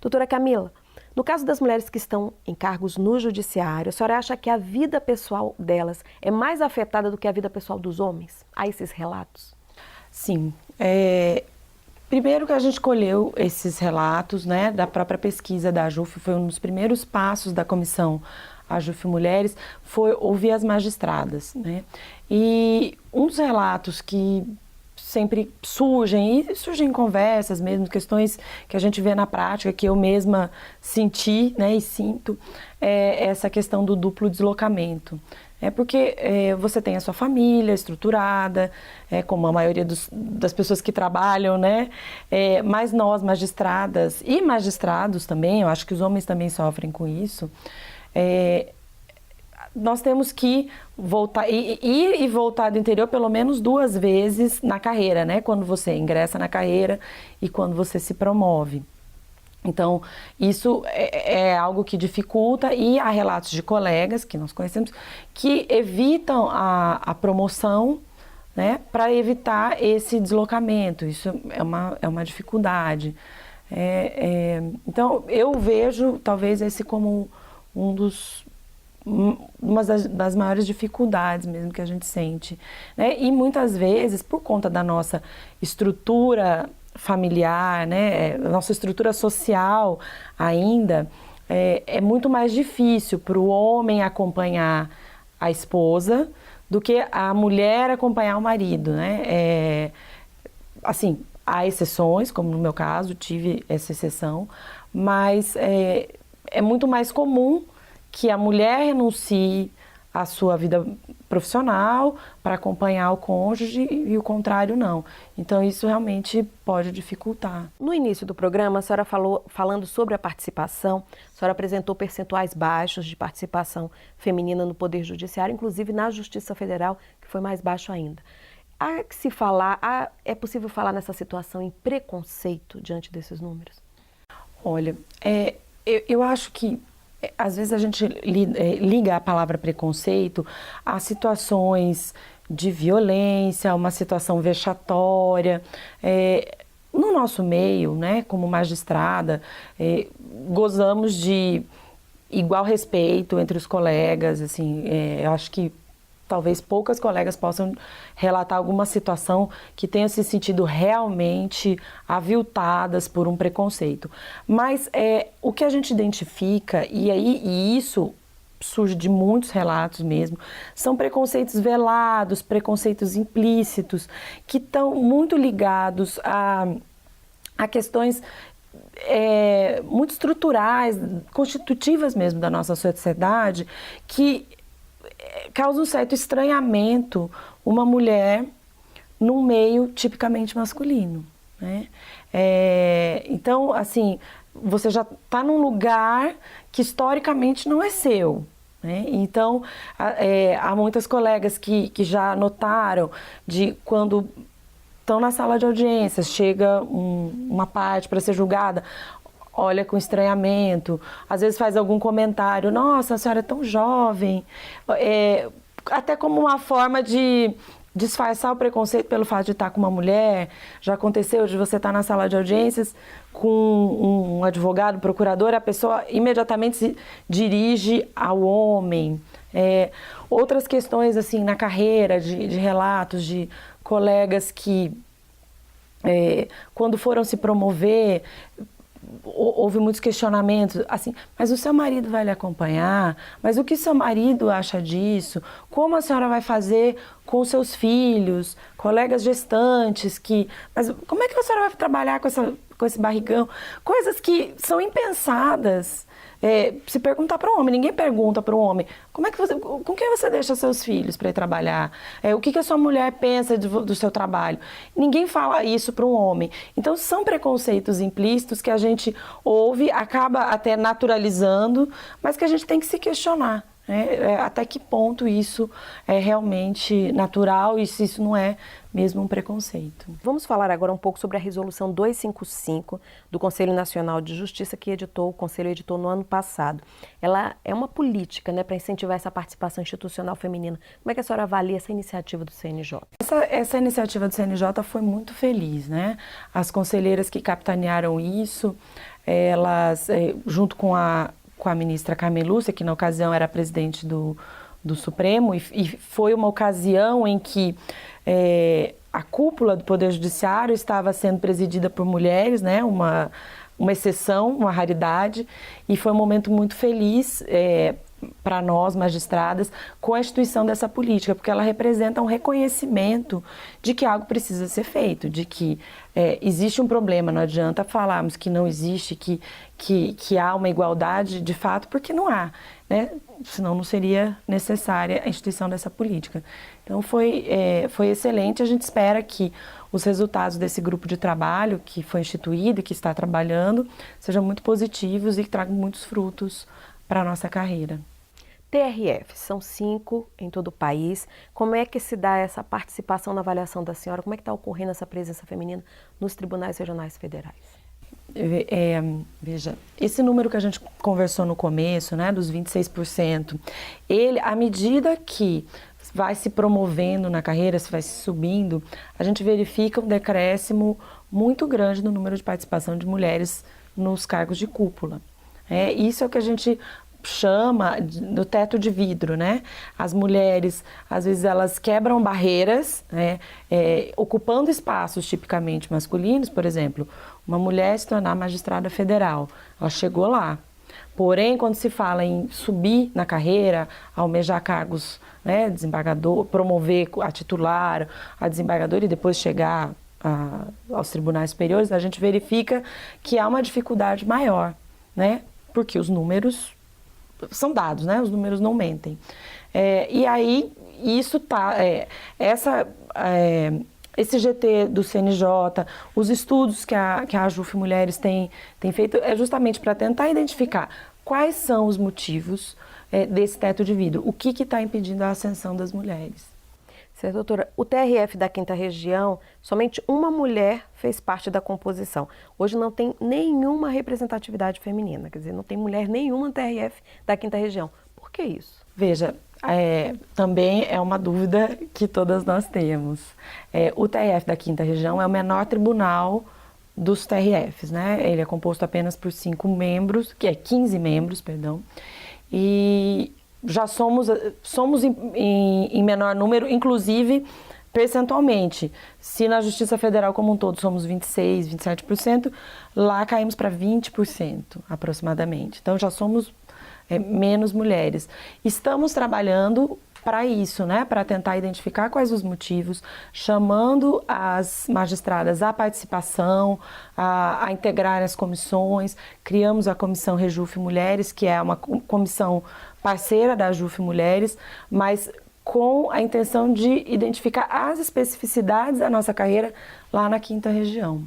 Doutora Camila, no caso das mulheres que estão em cargos no judiciário, a senhora acha que a vida pessoal delas é mais afetada do que a vida pessoal dos homens? Há esses relatos? Sim. Primeiro que a gente colheu esses relatos, né, da própria pesquisa da AJUF, foi um dos primeiros passos da comissão AJUF Mulheres, foi ouvir as magistradas, né? E um dos relatos que sempre surgem, e surgem em conversas mesmo, questões que a gente vê na prática, que eu mesma senti, né, e sinto, é essa questão do duplo deslocamento. É porque você tem a sua família estruturada, como a maioria das pessoas que trabalham, né? Mas nós, magistradas e magistrados também, eu acho que os homens também sofrem com isso, nós temos que voltar, ir e voltar do interior pelo menos 2 vezes na carreira, né? Quando você ingressa na carreira e quando você se promove. Então, isso é algo que dificulta, e há relatos de colegas que nós conhecemos que evitam a promoção, né, para evitar esse deslocamento. Isso é uma dificuldade. Então, eu vejo talvez esse como uma das maiores dificuldades mesmo que a gente sente, né? E muitas vezes, por conta da nossa estrutura familiar, né, nossa estrutura social ainda, é muito mais difícil para o homem acompanhar a esposa do que a mulher acompanhar o marido, né? Assim, há exceções, como no meu caso, tive essa exceção, mas é muito mais comum que a mulher renuncie à sua vida profissional para acompanhar o cônjuge e o contrário não. Então isso realmente pode dificultar. No início do programa, a senhora falando sobre a participação, a senhora apresentou percentuais baixos de participação feminina no Poder Judiciário, inclusive na Justiça Federal, que foi mais baixo ainda. Há que se falar, é possível falar nessa situação em preconceito diante desses números? Olha, eu acho que às vezes a gente liga a palavra preconceito a situações de violência, uma situação vexatória. No nosso meio, né, como magistrada, gozamos de igual respeito entre os colegas. Assim, eu acho que talvez poucas colegas possam relatar alguma situação que tenha se sentido realmente aviltadas por um preconceito. Mas o que a gente identifica, e isso surge de muitos relatos mesmo, são preconceitos velados, preconceitos implícitos, que estão muito ligados a questões muito estruturais, constitutivas mesmo da nossa sociedade, que causa um certo estranhamento uma mulher num meio tipicamente masculino, né? Então, assim, você já está num lugar que historicamente não é seu, né? Então, há muitas colegas que já notaram de quando estão na sala de audiências, chega uma parte para ser julgada, olha com estranhamento, às vezes faz algum comentário, nossa, a senhora é tão jovem, até como uma forma de disfarçar o preconceito pelo fato de estar com uma mulher. Já aconteceu de você estar na sala de audiências com um advogado, procurador, a pessoa imediatamente se dirige ao homem. Outras questões assim na carreira, de relatos de colegas que, quando foram se promover, houve muitos questionamentos, assim, mas o seu marido vai lhe acompanhar? Mas o que seu marido acha disso? Como a senhora vai fazer com seus filhos, colegas gestantes, mas como é que a senhora vai trabalhar com esse barrigão? Coisas que são impensadas. Se perguntar para um homem, ninguém pergunta para um homem, com quem você deixa seus filhos para ir trabalhar? O que a sua mulher pensa do seu trabalho? Ninguém fala isso para um homem. Então são preconceitos implícitos que a gente ouve, acaba até naturalizando, mas que a gente tem que se questionar, né? Até que ponto isso é realmente natural e se isso não é mesmo um preconceito. Vamos falar agora um pouco sobre a Resolução 255 do Conselho Nacional de Justiça que o Conselho editou no ano passado. Ela é uma política, né, para incentivar essa participação institucional feminina. Como é que a senhora avalia essa iniciativa do CNJ? Essa iniciativa do CNJ foi muito feliz, né? As conselheiras que capitanearam isso elas, junto com a ministra Carmen Lúcia, que na ocasião era presidente do Supremo, e foi uma ocasião em que a cúpula do Poder Judiciário estava sendo presidida por mulheres, né? Uma exceção, uma raridade, e foi um momento muito feliz para nós, magistradas, com a instituição dessa política, porque ela representa um reconhecimento de que algo precisa ser feito, de que existe um problema, não adianta falarmos que não existe, que há uma igualdade de fato, porque não há, né? Senão não seria necessária a instituição dessa política. Então foi excelente, a gente espera que os resultados desse grupo de trabalho que foi instituído e que está trabalhando sejam muito positivos e que tragam muitos frutos para a nossa carreira. TRF, são 5 em todo o país. Como é que se dá essa participação na avaliação da senhora? Como é que está ocorrendo essa presença feminina nos tribunais regionais federais? Veja, esse número que a gente conversou no começo, né, dos 26%, à medida que vai se promovendo na carreira, se vai se subindo, a gente verifica um decréscimo muito grande no número de participação de mulheres nos cargos de cúpula. Isso é o que a gente chama do teto de vidro, né? As mulheres, às vezes, elas quebram barreiras, né? Ocupando espaços tipicamente masculinos, por exemplo, uma mulher se tornar magistrada federal, ela chegou lá. Porém, quando se fala em subir na carreira, almejar cargos, né, desembargador, promover a titular, a desembargadora e depois chegar aos tribunais superiores, a gente verifica que há uma dificuldade maior, né? Porque os números são dados, né? Os números não mentem. E aí, isso esse GT do CNJ, os estudos que a AJUF Mulheres tem feito, é justamente para tentar identificar quais são os motivos desse teto de vidro, o que está impedindo a ascensão das mulheres. Certo, doutora. O TRF da 5ª Região, somente uma mulher fez parte da composição. Hoje não tem nenhuma representatividade feminina, quer dizer, não tem mulher nenhuma no TRF da 5ª Região. Por que isso? Veja, também é uma dúvida que todas nós temos. O TRF da 5ª Região é o menor tribunal dos TRFs, né? Ele é composto apenas por 15 membros, perdão, e já somos em menor número, inclusive percentualmente. Se na Justiça Federal como um todo somos 26%, 27%, lá caímos para 20% aproximadamente. Então já somos menos mulheres. Estamos trabalhando para isso, né? Para tentar identificar quais os motivos, chamando as magistradas à participação, a integrar as comissões. Criamos a Comissão Rejuf Mulheres, que é uma comissão parceira da AJUF Mulheres, mas com a intenção de identificar as especificidades da nossa carreira lá na 5ª Região.